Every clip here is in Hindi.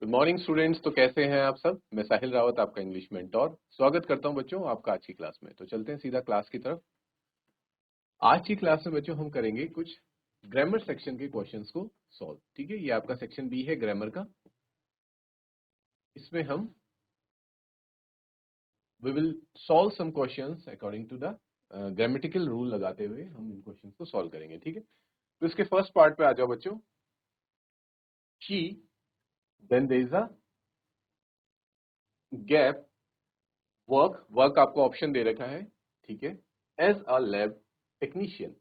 Good morning students. तो कैसे हैं आप सब। मैं साहिल रावत, आपका इंग्लिश मेंटोर, स्वागत करता हूं बच्चों आपका आज की क्लास में। तो चलते हैं सीधा क्लास की तरफ। आज की क्लास में बच्चों हम करेंगे कुछ ग्रामर सेक्शन के क्वेश्चंस को सॉल्व। ठीक है, ये आपका सेक्शन बी है ग्रामर का। इसमें हम we will solve some questions according to the grammatical rule लगाते हुए हम इन क्वेश्चंस को सॉल्व करेंगे। ठीक है, तो इसके फर्स्ट पार्ट पे आ जाओ बच्चों। She, then there is a gap, work, work आपको ऑप्शन दे रखा है। ठीक है, एज अ लैब टेक्नीशियन।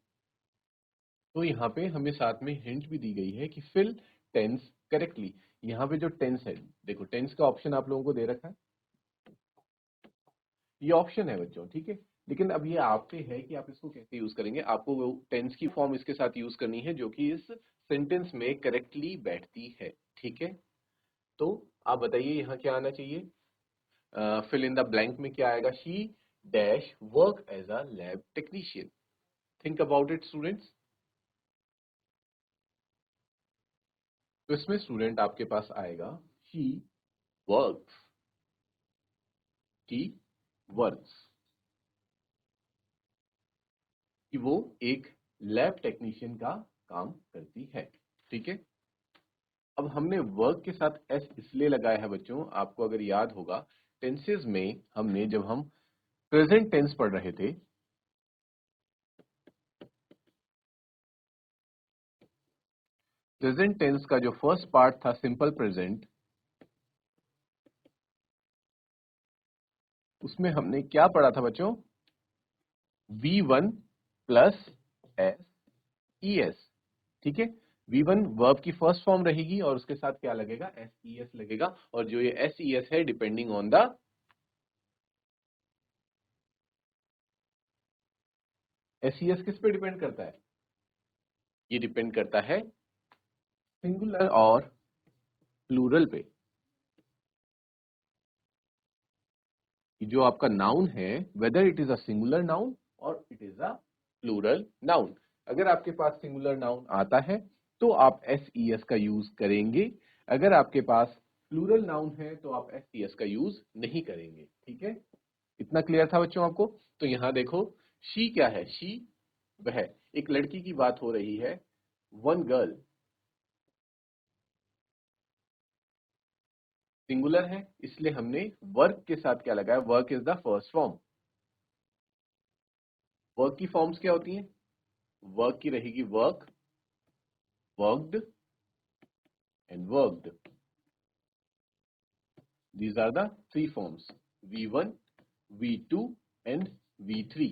तो यहाँ पे हमें साथ में हिंट भी दी गई है कि फिल टेंस करेक्टली। यहाँ पे जो टेंस है, देखो टेंस का ऑप्शन आप लोगों को दे रखा है, ये ऑप्शन है बच्चों। ठीक है, लेकिन अब ये आप पे है कि आप इसको कैसे यूज करेंगे। आपको वो टेंस की फॉर्म इसके साथ यूज करनी है जो कि इस सेंटेंस में करेक्टली बैठती है। ठीक है, तो आप बताइए यहाँ क्या आना चाहिए। फिल इन द ब्लैंक में क्या आएगा। She dash work as a lab technician. Think about it students. तो इसमें स्टूडेंट आपके पास आएगा शी वर्क्स, की वर्क्स, कि वो एक लैब टेक्नीशियन का काम करती है। ठीक है, अब हमने वर्क के साथ एस इसलिए लगाया है बच्चों, आपको अगर याद होगा टेंसेस में हमने जब हम प्रेजेंट टेंस पढ़ रहे थे, प्रेजेंट टेंस का जो फर्स्ट पार्ट था सिंपल प्रेजेंट, उसमें हमने क्या पढ़ा था बच्चों। V1 plus S E S. ठीक है, V1 वर्ब की फर्स्ट फॉर्म रहेगी और उसके साथ क्या लगेगा, एस ई एस लगेगा। और जो ये एस ई एस है depending on the, S E S किस पे डिपेंड करता है, ये डिपेंड करता है सिंगुलर और प्लूरल पे। कि जो आपका नाउन है, whether it is a singular noun और it is a plural noun. अगर आपके पास सिंगुलर नाउन आता है तो आप एस ई एस का यूज करेंगे। अगर आपके पास प्लूरल नाउन है तो आप एस ई एस का यूज नहीं करेंगे। ठीक है, इतना क्लियर था बच्चों आपको। तो यहां देखो, शी क्या है, शी वह, एक लड़की की बात हो रही है। वन गर्ल सिंगुलर है, इसलिए हमने वर्क के साथ क्या लगाया, work is the first form. Work की फॉर्म्स क्या होती हैं, वर्क की रहेगी work, worked and worked. These are the three forms, V1, V2 and V3।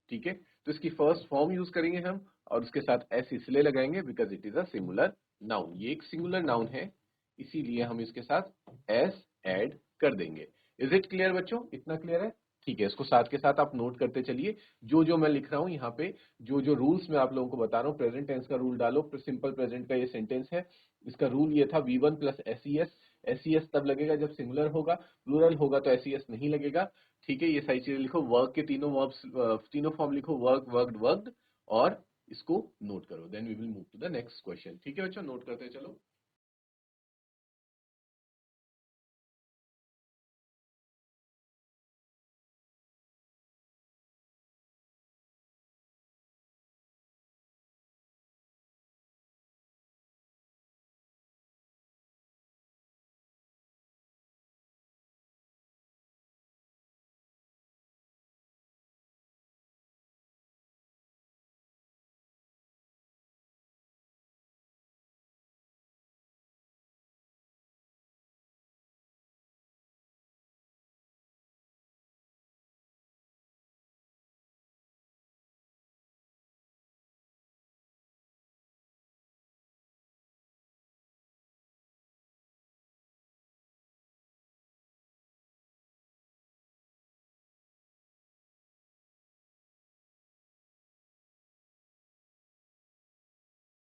ठीक है, तो इसकी फर्स्ट फॉर्म यूज करेंगे हम और उसके साथ एस इसलिए लगाएंगे because it is a singular noun. ये एक सिंगुलर नाउन है, इसीलिए हम इसके साथ एस ऐड कर देंगे। इज इट क्लियर बच्चों, इतना क्लियर है। ठीक है, इसको साथ के साथ आप नोट करते चलिए। जो जो मैं लिख रहा हूं यहाँ पे, जो जो रूल्स मैं आप लोगों को बता रहा हूँ, प्रेजेंट टेंस का रूल डालो। सिंपल प्रेजेंट का ये सेंटेंस है, इसका रूल ये था V1 plus S E S. S E S तब लगेगा जब सिंगुलर होगा, प्लूरल होगा तो एस ई एस नहीं लगेगा। ठीक है, ये सारी चीजें लिखो। वर्क के तीनों वर्ब्स, तीनों फॉर्म लिखो, वर्क, वर्कड, वर्कड, और इसको नोट करो। Then we will move to the next question. ठीक है बच्चों, नोट करते चलो।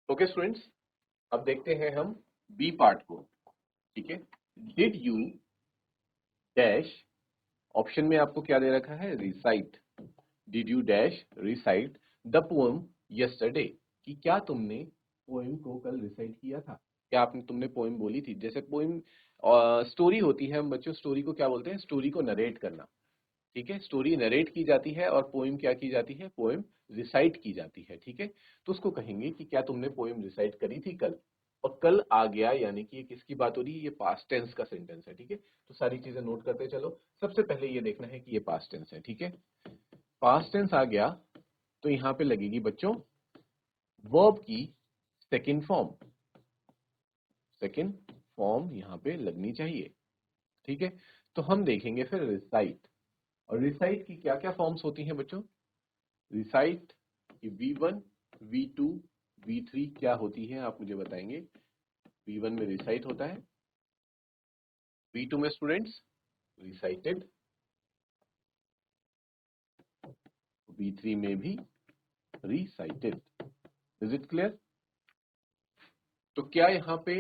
ओके स्टूडेंट्स, अब देखते हैं हम बी पार्ट को। ठीक है, डिड यू डैश, ऑप्शन में आपको क्या दे रखा है, recite. Did you dash recite the poem yesterday, कि क्या तुमने पोएम को कल रिसाइट किया था। क्या आपने तुमने पोइम बोली थी? जैसे पोइम स्टोरी होती है, हम बच्चों स्टोरी को क्या बोलते हैं? स्टोरी को नरेट करना, ठीक है। स्टोरी नरेट की जाती है और पोइम क्या की जाती है? पोइम रिसाइट की जाती है, ठीक है। तो उसको कहेंगे कि क्या तुमने पोइम रिसाइट करी थी कल? और कल आ गया यानी कि ये किसकी बात हो रही है? ये पास्ट टेंस का सेंटेंस है, ठीक है। तो सारी चीजें नोट करते चलो। सबसे पहले ये देखना है कि ये पास्ट टेंस है, ठीक है। पास्ट टेंस आ गया तो यहां पे लगेगी बच्चों वर्ब की सेकंड फॉर्म। सेकंड फॉर्म यहां पे लगनी चाहिए, ठीक है। तो हम देखेंगे फिर रिसाइट। और रिसाइट की क्या क्या फॉर्म्स होती हैं बच्चों? रिसाइट की V1, V2, V3 क्या होती है आप मुझे बताएंगे? V1 में रिसाइट होता है, V2 में स्टूडेंट्स रिसाइटेड, V3 में भी रिसाइटेड। Is it clear? तो क्या यहां पे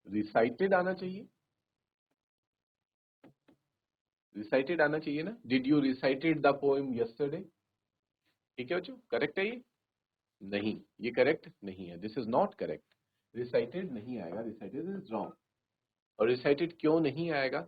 रिसाइटेड आना चाहिए? रिसाइटेड आना चाहिए ना? Did you recited the poem yesterday? ठीक है बच्चों, करेक्ट है ये? नहीं, ये करेक्ट नहीं है। This is not correct. Recited नहीं आएगा, रिसाइटेड इज रॉन्ग। और रिसाइटेड क्यों नहीं आएगा?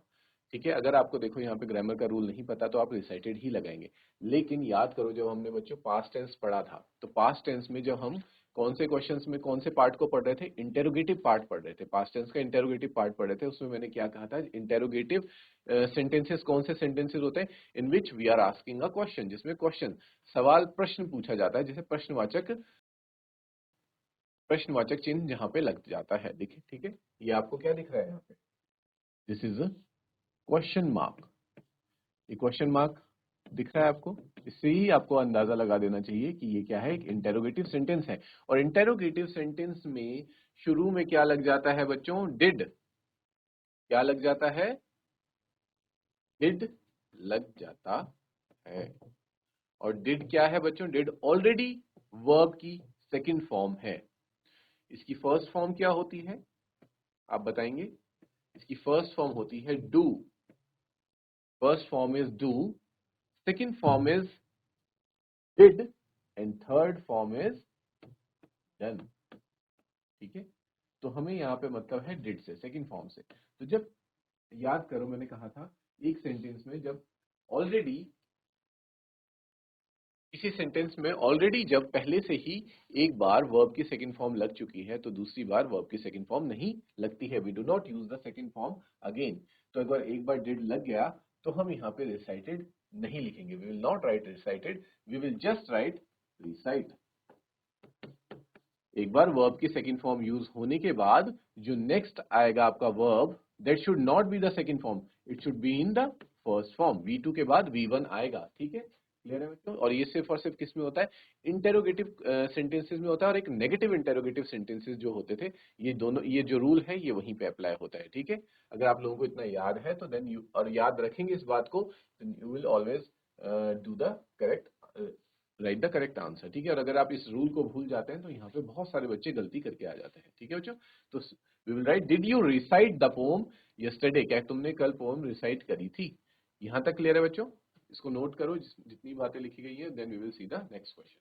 ठीक है, अगर आपको देखो यहाँ पे ग्रामर का रूल नहीं पता तो आप रिसाइटेड ही लगाएंगे। लेकिन याद करो जब हमने बच्चों पास्ट टेंस पढ़ा था, तो पास्ट टेंस में जब हम कौन से क्वेश्चंस में कौन से पार्ट को पढ़ रहे थे? इंटेरोगेटिव पार्ट पढ़ रहे थे। पास्ट टेंस का इंटेरोगेटिव पार्ट पढ़ रहे थे। उसमें मैंने क्या कहा था? इंटेरोगेटिव सेंटेंसेस कौन से सेंटेंसेस होते हैं? In which we are asking a question, जिसमें क्वेश्चन सवाल प्रश्न पूछा जाता है, जैसे प्रश्नवाचक चिन्ह जहां पे लग जाता है। देखिए, ठीक है, ये आपको क्या दिख रहा है यहाँ पे? This is a question mark. ये क्वेश्चन मार्क दिख रहा है आपको? इससे ही आपको अंदाजा लगा देना चाहिए कि ये क्या है? एक इंटेरोगेटिव सेंटेंस है। और इंटेरोगेटिव सेंटेंस में शुरू में क्या लग जाता है बच्चों? डिड। क्या लग जाता है? डिड लग जाता है। और डिड क्या है बच्चों? डिड ऑलरेडी वर्ब की सेकंड फॉर्म है। इसकी फर्स्ट फॉर्म क्या होती है आप बताएंगे? इसकी फर्स्ट फॉर्म होती है do. First form is do, second form is did, and third form is done। ठीक है, तो हमें यहाँ पे मतलब है did से, सेकंड फॉर्म से। तो जब याद करो मैंने कहा था एक सेंटेंस में जब ऑलरेडी, किसी सेंटेंस में ऑलरेडी जब पहले से ही एक बार वर्ब की सेकंड फॉर्म लग चुकी है तो दूसरी बार वर्ब की सेकंड फॉर्म नहीं लगती है। We do not use the second form again. तो अगर एक बार डिड लग गया तो हम यहाँ पे रिसाइटेड नहीं लिखेंगे। We will not write recited, we will just write recite. एक बार वर्ब की सेकंड फॉर्म यूज होने के बाद जो नेक्स्ट आएगा आपका verb, that should not be the second form, it should be in the first form. V2 के बाद V1 आएगा, ठीक है, क्लियर है बच्चों? और ये सिर्फ और सिर्फ किस में होता है? इंटेरोगेटिव सेंटेंसेस में होता है। और एक नेगेटिव इंटेरोगेटिव सेंटेंसेस जो होते थे, ये दोनों, ये जो रूल है ये वहीं पे अप्लाई होता है, ठीक है। अगर आप लोगों को इतना याद है तो देन यू, और याद रखेंगे इस बात को, you will always do the correct, right the correct answer, ठीक है। और अगर आप इस रूल को भूल जाते हैं तो यहाँ पे बहुत सारे बच्चे गलती करके आ जाते हैं, ठीक है बच्चों। तो we will write did you recite the poem yesterday? क्या तुमने कल पोम रिसाइट करी थी? यहाँ तक क्लियर है बच्चों? इसको नोट करो जितनी बातें लिखी गई है, then we will see the next question.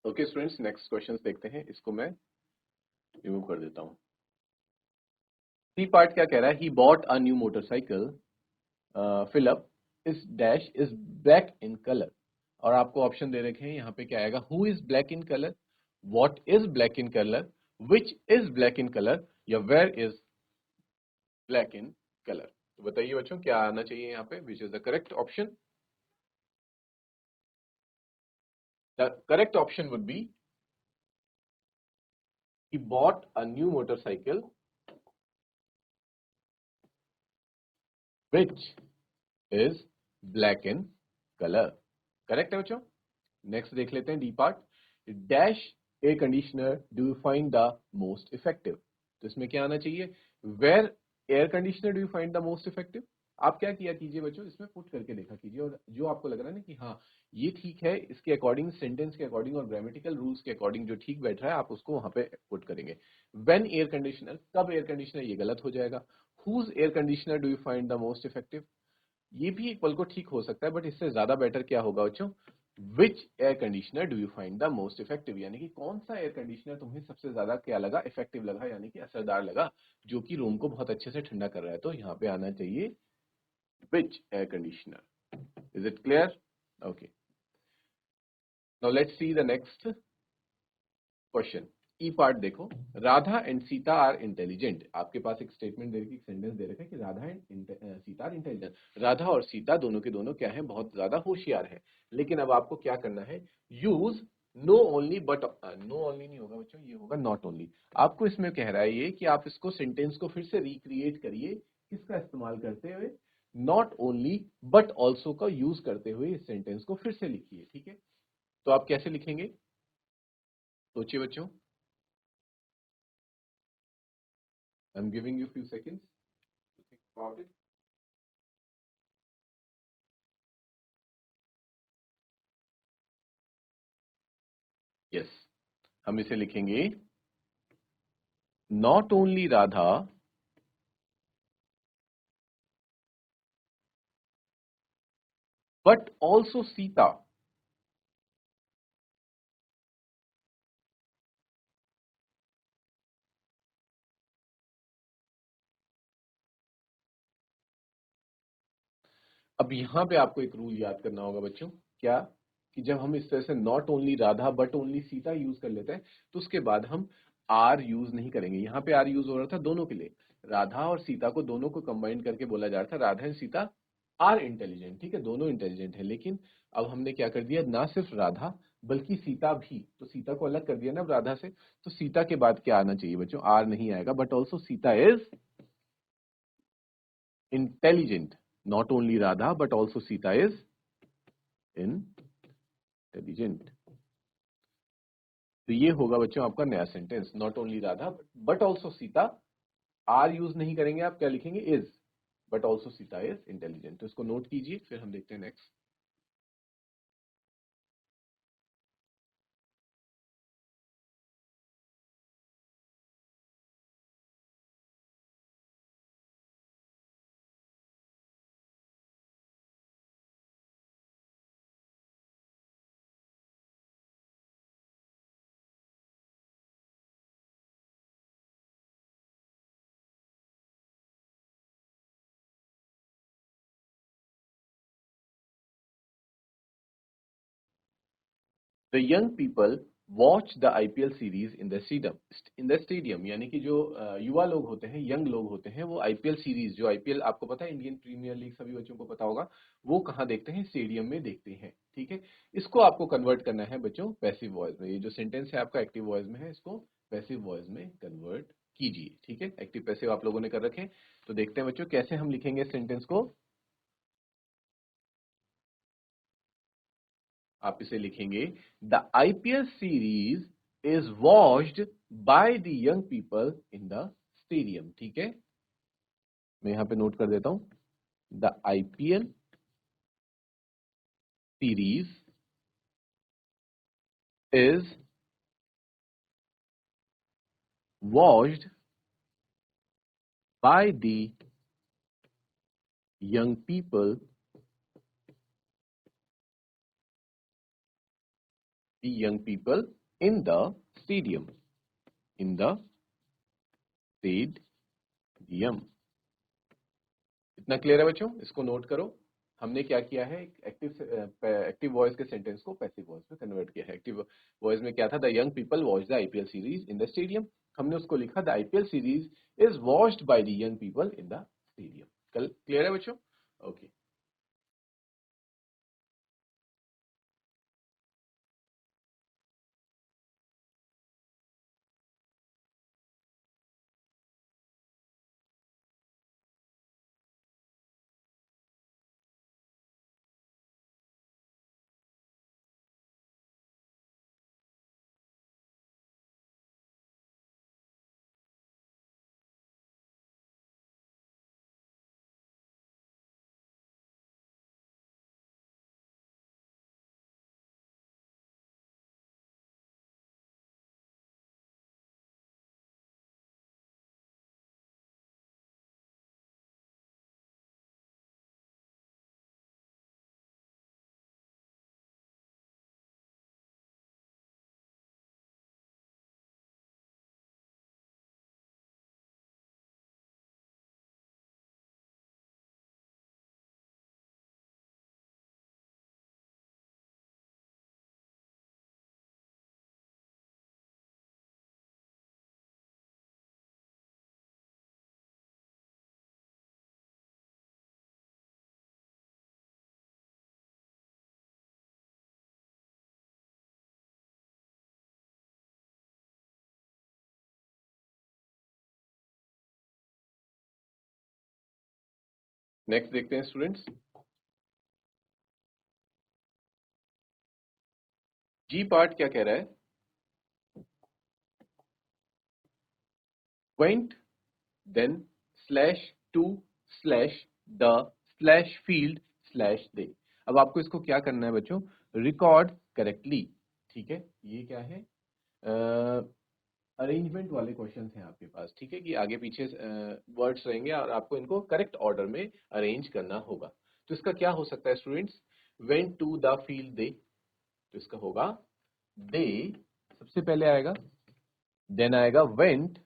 Okay students, next question देखते हैं। इसको मैं रिमूव कर देता हूँ। सी पार्ट क्या कह रहा है? He bought a new motorcycle, fill up is dash is black in colour. और आपको ऑप्शन दे रखे हैं यहाँ पे, क्या आएगा? Who is black in colour, what is black in colour, which is black in colour या where is black in colour. तो बताइए बच्चों क्या आना चाहिए यहाँ पे, which is the correct option. The correct option would be he bought a new motorcycle which is black in color। Correct है बच्चों। नेक्स्ट देख लेते हैं D part. Dash air conditioner do you find the most effective. तो इसमें क्या आना चाहिए, where air conditioner do you find the most effective. आप क्या किया कीजिए बच्चों, इसमें पुट करके देखा कीजिए और जो आपको लग रहा है ना कि हाँ ये ठीक है, इसके अकॉर्डिंग सेंटेंस के अकॉर्डिंग और ग्रामेटिकल रूल्स के अकॉर्डिंग जो ठीक बैठ रहा है आप उसको वहां पे पुट करेंगे। व्हेन एयर कंडीशनर, कब एयर कंडीशनर, ये गलत हो जाएगा। Whose air conditioner do you find the most effective, ये भी एक पल को ठीक हो सकता है बट इससे ज्यादा बेटर क्या होगा बच्चों, which air conditioner do you find the most effective, यानी कि कौन सा एयर कंडीशनर तुम्हें सबसे ज्यादा क्या लगा, इफेक्टिव लगा, यानी कि असरदार लगा, जो कि रूम को बहुत अच्छे से ठंडा कर रहा है। तो यहाँ पे आना चाहिए which air conditioner. Is it clear? Okay, now let's see the next question. E part देखो, Radha and Sita are intelligent. आपके पास एक स्टेटमेंट दे रखी, एक सेंटेंस दे रखा है कि Radha and Sita are intelligent. Radha और सीता दोनों के दोनों क्या है, बहुत ज्यादा होशियार है। लेकिन अब आपको क्या करना है, use not only but, not only नहीं होगा बच्चों, ये होगा नॉट ओनली। आपको इसमें कह रहा है ये कि आप इसको सेंटेंस को फिर से रिक्रिएट करिए, किसका इस्तेमाल करते हुए, नॉट ओनली बट ऑल्सो का यूज करते हुए इस सेंटेंस को फिर से लिखिए। ठीक है, तो आप कैसे लिखेंगे, सोचिए बच्चों। I'm giving you a few seconds to think about it. Yes, हम इसे लिखेंगे not only Radha but also Sita। अब यहां पे आपको एक रूल याद करना होगा बच्चों, क्या कि जब हम इस तरह से not only Radha but only Sita use कर लेते हैं तो उसके बाद हम आर यूज नहीं करेंगे। यहां पे आर यूज हो रहा था दोनों के लिए, राधा और सीता को दोनों को कंबाइन करके बोला जा रहा था Radha and Sita are intelligent. ठीक है, दोनों इंटेलिजेंट है, लेकिन अब हमने क्या कर दिया, ना सिर्फ राधा बल्कि सीता भी, तो सीता को अलग कर दिया ना अब राधा से, तो सीता के बाद क्या आना चाहिए बच्चों, आर नहीं आएगा, but also Sita is intelligent. Not only Radha but also Sita is intelligent. तो ये होगा बच्चों आपका नया sentence, not only Radha but also Sita, are use नहीं करेंगे, आप क्या लिखेंगे, is, but also Sita is intelligent. तो इसको नोट कीजिए, फिर हम देखते हैं next. The young people watch the IPL series in the stadium. In the stadium यानी कि जो युवा लोग होते हैं, यंग लोग होते हैं, वो आईपीएल सीरीज, जो आईपीएल आपको पता है इंडियन प्रीमियर लीग, सभी बच्चों को पता होगा, वो कहाँ देखते हैं, स्टेडियम में देखते हैं। ठीक है, इसको आपको कन्वर्ट करना है बच्चों पैसिव वॉइस में। ये जो सेंटेंस है आपका एक्टिव वॉइस में है, इसको पैसिव वॉइस में कन्वर्ट कीजिए। ठीक है, एक्टिव पैसिव आप लोगों ने कर रखे, तो देखते हैं बच्चों कैसे हम लिखेंगे सेंटेंस को। आप इसे लिखेंगे, the IPL series is watched by the young people in the stadium. ठीक है, मैं यहां पे नोट कर देता हूं, the IPL series is watched by the young people, the young people in the stadium, in the stadium. इतना क्लियर है बच्चों, इसको नोट करो। हमने क्या किया है, एक्टिव वॉइस के सेंटेंस को पैसिव वॉइस में कन्वर्ट किया है। एक्टिव वॉइस में क्या था, the young people watch the IPL series in the stadium, हमने उसको लिखा the IPL series is watched by the young people in the stadium. कल क्लियर है बच्चों? ओके। नेक्स्ट देखते हैं स्टूडेंट्स, जी पार्ट क्या कह रहा है? went then /to/the/field/they। अब आपको इसको क्या करना है बच्चों? Record correctly. ठीक है, ये क्या है? अरेंजमेंट वाले क्वेश्चंस हैं आपके पास। ठीक है, कि आगे पीछे वर्ड्स रहेंगे और आपको इनको करेक्ट ऑर्डर में अरेंज करना होगा। तो इसका क्या हो सकता है students? Went to the field they, तो इसका होगा दे सबसे पहले आएगा, देन आएगा वेंट,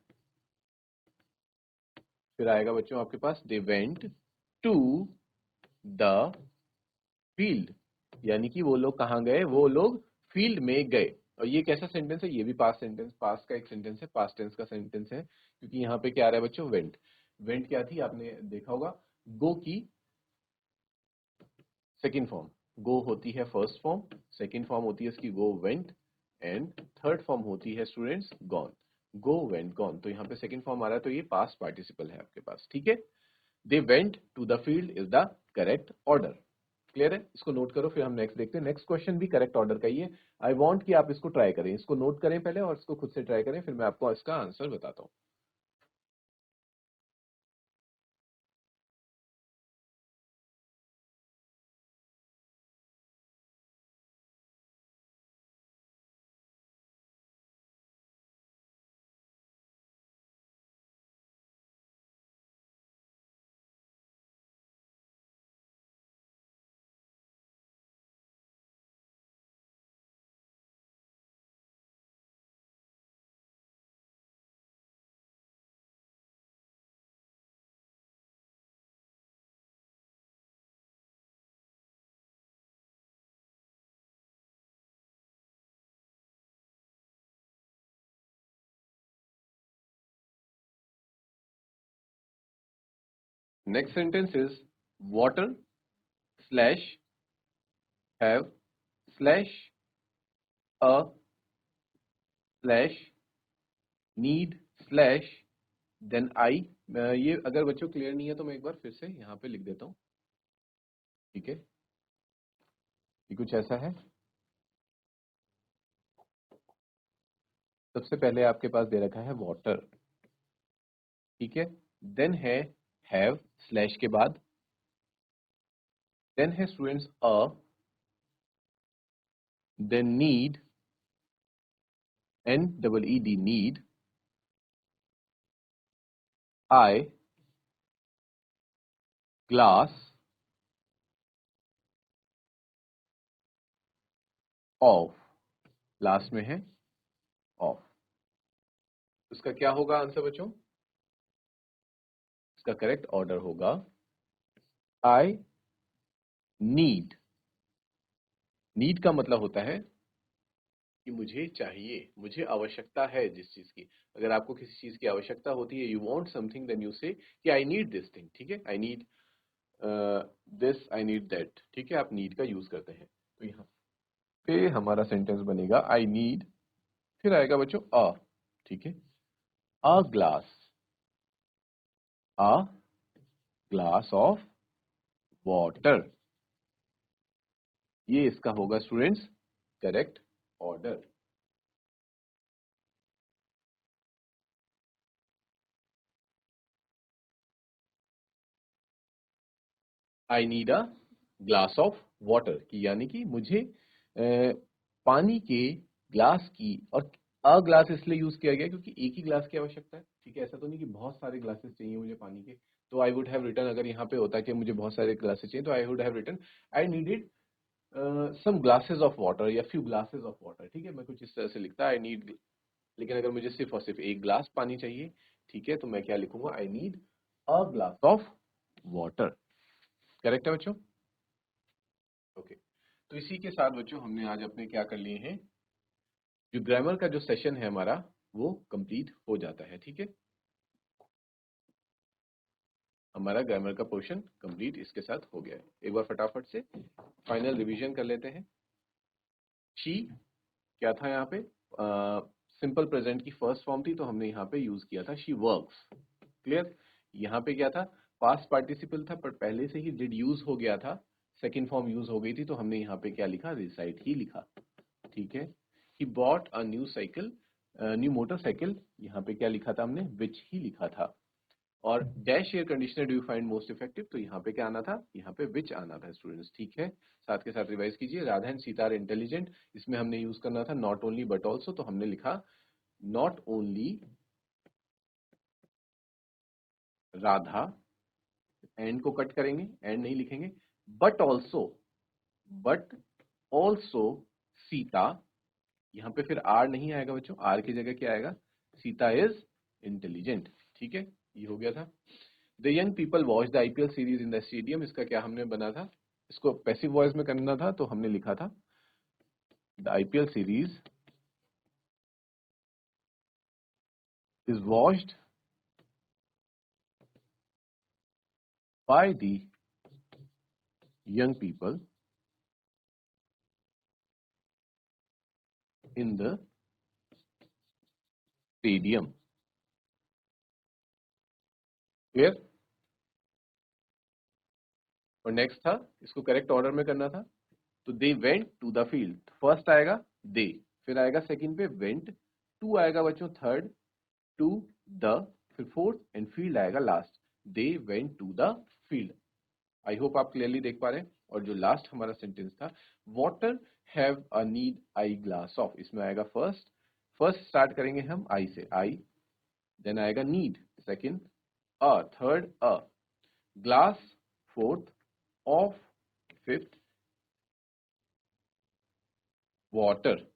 फिर आएगा बच्चों आपके पास they went to the field, यानी कि वो लोग कहाँ गए? वो लोग फील्ड में गए। और ये कैसा सेंटेंस है? ये भी पास्ट सेंटेंस, पास्ट का एक सेंटेंस है, पास्ट टेंस का सेंटेंस है, क्योंकि यहाँ पे क्या आ रहा है बच्चों? वेंट। वेंट क्या थी? आपने देखा होगा, गो की सेकेंड फॉर्म, गो होती है फर्स्ट फॉर्म, सेकेंड फॉर्म होती है इसकी go went, and third form होती है students gone. Go went gone, तो यहाँ पे सेकेंड फॉर्म आ रहा है, तो ये पास्ट पार्टिसिपल है आपके पास। ठीक है, they went to the field is the correct order. Clear है? इसको नोट करो, फिर हम नेक्स्ट देखते हैं। नेक्स्ट क्वेश्चन भी करेक्ट ऑर्डर का ही है। आई वांट कि आप इसको ट्राई करें, इसको नोट करें पहले और इसको खुद से ट्राई करें, फिर मैं आपको इसका आंसर बताता हूं। Next sentence is water slash have slash a slash need slash then I. ये अगर बच्चों क्लियर नहीं है तो मैं एक बार फिर से यहाँ पे लिख देता हूँ। ठीक है, ये कुछ ऐसा है। सबसे पहले आपके पास दे रखा है वाटर, ठीक है, देन है हैव स्लैश के बाद, देन है students a, then need, NEED need, I glass of, last में है ऑफ। इसका क्या होगा आंसर बच्चों? इसका करेक्ट ऑर्डर होगा आई नीड। नीड का मतलब होता है कि मुझे चाहिए, मुझे आवश्यकता है जिस चीज की। अगर आपको किसी चीज की आवश्यकता होती है, you want something, then you say कि आई नीड दिस थिंग, ठीक है, I need this, I need that, ठीक है, आप नीड का यूज करते हैं। तो यहाँ पे हमारा सेंटेंस बनेगा आई नीड, फिर आएगा बच्चों अ, ठीक है, a glass, a glass of water, ये इसका होगा students correct order. I need a glass of water की यानी कि मुझे पानी के ग्लास की, और अ ग्लास इसलिए यूज किया गया क्योंकि एक ही ग्लास की आवश्यकता है, ठीक है, ऐसा तो नहीं कि बहुत सारे ग्लासेस चाहिए मुझे पानी के। तो आई वुड हैव रिटन, अगर यहाँ पे होता कि मुझे बहुत सारे ग्लासेस चाहिए तो I would have written I needed some glasses of water या फ्यू ग्लासेस ऑफ वाटर, ठीक है, मैं कुछ इस तरह से लिखता आई नीड। लेकिन अगर मुझे सिर्फ और सिर्फ एक ग्लास पानी चाहिए, ठीक है, तो मैं क्या लिखूंगा, I need a glass of water. Correct है बच्चों? ओके। तो इसी के साथ बच्चों हमने आज अपने क्या कर लिए हैं, जो ग्रामर का जो सेशन है हमारा वो कंप्लीट हो जाता है, ठीक है, हमारा ग्रामर का पोर्शन कंप्लीट इसके साथ हो गया है। एक बार फटाफट से फाइनल रिवीजन कर लेते हैं। शी क्या था यहाँ पे, सिंपल प्रेजेंट की फर्स्ट फॉर्म थी तो हमने यहाँ पे यूज किया था शी वर्क्स। क्लियर? यहाँ पे क्या था, पास्ट पार्टिसिपल था पर पहले से ही डिड यूज हो गया था, सेकंड फॉर्म यूज हो गई थी तो हमने यहाँ पे क्या लिखा, रिसाइट ही लिखा, ठीक है। He bought a new cycle, new motorcycle, यहाँ पे क्या लिखा था हमने, विच ही लिखा था। और dash air conditioner do you find most effective, तो यहाँ पे क्या आना था, यहाँ पे विच आना था स्टूडेंट्स, ठीक है। साथ के साथ रिवाइज कीजिए, Radha and Sita are intelligent, इसमें हमने यूज करना था नॉट ओनली बट ऑल्सो, तो हमने लिखा नॉट ओनली राधा, एंड को कट करेंगे, एंड नहीं लिखेंगे, but also, but also Sita, यहाँ पे फिर आर नहीं आएगा बच्चों, आर की जगह क्या आएगा, सीता इज इंटेलिजेंट, ठीक है, ये हो गया था। The young people watch the IPL series in the stadium, इसका क्या हमने बना था, इसको पैसिव वॉइस में करना था तो हमने लिखा था the IPL series is watched by the young people in the stadium. Clear? और नेक्स्ट था, इसको करेक्ट ऑर्डर में करना था, तो they went to the field, first आएगा दे, फिर आएगा सेकंड पे वेंट, टू आएगा बच्चों थर्ड, टू द, फिर फोर्थ एंड फील्ड आएगा last, they went to the field. I hope आप क्लियरली देख पा रहे हैं। और जो लास्ट हमारा सेंटेंस था, water have a need I glass of, इसमें आएगा फर्स्ट, फर्स्ट स्टार्ट करेंगे हम आई से, आई, देन आएगा need second, a third, a glass fourth, of fifth, water.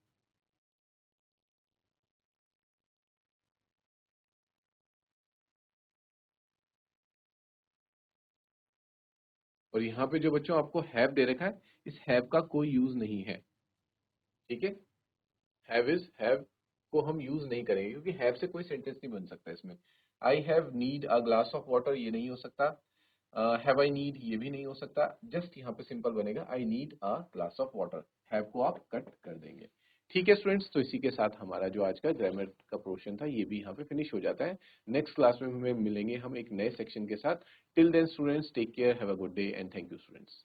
और यहाँ पे जो बच्चों आपको हैव दे रखा है, इस हैव का कोई यूज नहीं है, ठीक है, हैव इज हैव को हम यूज नहीं करेंगे क्योंकि हैव से कोई सेंटेंस नहीं बन सकता इसमें। I have need a glass of water ये नहीं हो सकता, हैव आई नीड ये भी नहीं हो सकता, जस्ट यहाँ पे सिंपल बनेगा I need a glass of water, have को आप कट कर देंगे। ठीक है स्टूडेंट्स, तो इसी के साथ हमारा जो आज का ग्रामर का पोर्शन था ये भी यहाँ पे फिनिश हो जाता है। नेक्स्ट क्लास में हमें मिलेंगे हम एक नए सेक्शन के साथ। Till then students take care, have a good day and thank you students.